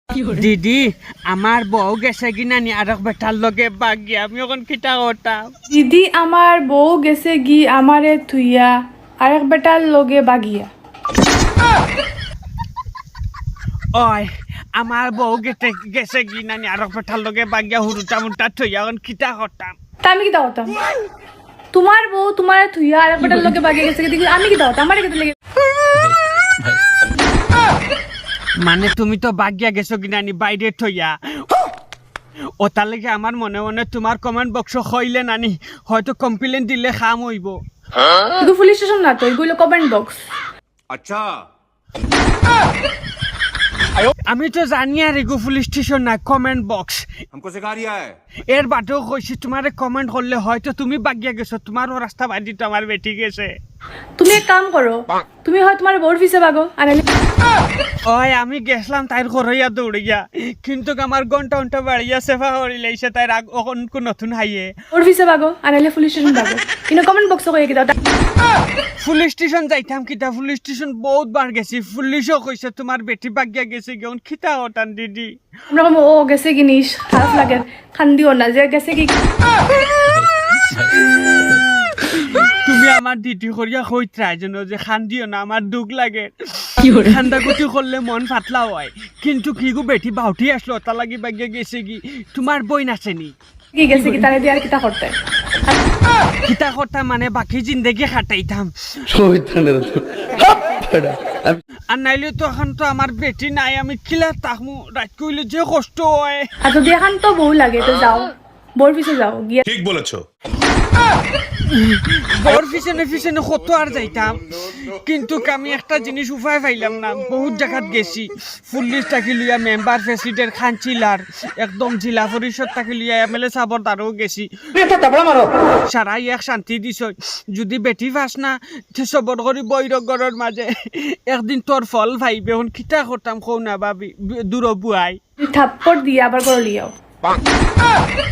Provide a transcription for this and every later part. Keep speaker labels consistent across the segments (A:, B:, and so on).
A: দিদি আমার বউ গেছে কিনা নি আর বেটার লগে বাগি আমি এখন কিটা করতাম।
B: দিদি আমার বউ গেছে গি আমারে থুইয়া আরেক বেটার লগে বাগিয়া।
A: ওই আমার বউ গেছে কিনা নি আর বেটার লগে বাগিয়া হুরুটা মুটা থইয়া এখন কিটা করতাম।
B: তা আমি কিতা করতাম? তোমার বউ তোমার থুইয়া আরেক বেটার লগে বাগিয়া গেছে দিদি আমি কিতা করতাম? আমারে কিতা লাগে?
A: মানে তুমি তো বাগিয়া গেছো কিনা নি বাইরে থইয়া ও তার লেগে আমার মনে মনে তোমার কমেন্ট বক্স হইলে নানি হয়তো কমপ্লেন দিলে খাম হইব।
B: শুধু পুলিশ স্টেশন না তো, এগুলো কমেন্ট বক্স।
C: अच्छा
A: আমি তো জানি আর এগো পুলিশ স্টেশন না কমেন্ট বক্স।
C: हमको सिखा रिया है।
A: এর বাদেও কইছি তোমারে কমেন্ট করলে হয়তো তুমি বাগিয়া গেছো, তোমারও রাস্তা বাদি তো আমার বেটি গেছে।
B: তুমি এক কাম করো, তুমি হয় তোমার বউর পিছে বাগো আর
A: ওই আমি গেছিলাম তাইর ঘরইয়া দৌড়িয়া, কিন্তু আমার ঘন্টা ঘন্টা বাড়িয়া সেফা করিলেইছে তাইর এখন নতুন হাইয়ে
B: ওর পিছে বাগো আর পুলিশ স্টেশন বাগো। কিন্তু কমেন্ট বক্স কই কিতা?
A: পুলিশ স্টেশন যাইতাম কিতা, পুলিশ স্টেশন বহুত বার গেছি, পুলিশও কইছে তোমার বেটি বাগিয়া গেছে কেমন খিতা হতান দিদি।
B: আমরা কম ও গেছে কিনিস খারাপ লাগে খান্দিও না যে গেছে কি।
A: তুমি আমার দিদি করিয়া কইত্রা যেন যে খান্দিও না, আমার দুঃখ লাগে। খান্দাকুটি করলে মন পাতলা হয়, কিন্তু কি গো বেটি বাউটি আসলো তা লাগি বাগিয়া গেছে কি, তোমার বই নাচেনি
B: কি গেছে কি তারে দিয়ে আর কিতা করতে?
A: কিতা কথা মানে বাকি জিন্দেগি খাটাইতাম। আর নাইলে তো এখন তো আমার বেটি নাই, আমি কিলা তাকমু রাত কইলে যে কষ্ট হয়।
B: আর যদি এখন তো বউ লাগে তো যাও বউর পিছে যাও গিয়া।
C: ठीक बोलेছো।
A: বর পিছনে পিছনে কত আর যাইতাম, কিন্তু আমি একটা জিনিস উপায় পাইলাম না। বহুত জায়গাত গেছি, পুলিশ থাকি লইয়া মেম্বার প্রেসিডেন্ট কাউন্সিলর একদম জেলা পরিষদ থাকি লইয়া এমএলএ সাবর তারও গেছি, সারাই এক শান্তি দিছ। যদি বেটি পাস না সবর করি বৈরগড়ের মাঝে একদিন তোর ফল ভাইবে হন কিতা করতাম কৌ না ভাবি দূর বুয়াই
B: থাপ্পড় দিয়ে আবার করে লিয়াও।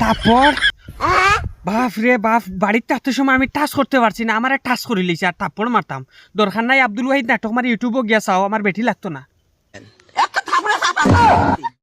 A: তারপর বাপ রে বাপ, বাড়িতে এত সময় আমি টাচ করতে পারছি না, আমার টাচ করে লিছি আর তারপর মারতাম। দরকার নাই আব্দুল ওয়াহিদ নাটক মারি ইউটিউবও গিয়া চাও, আমার বেটি লাগতো না।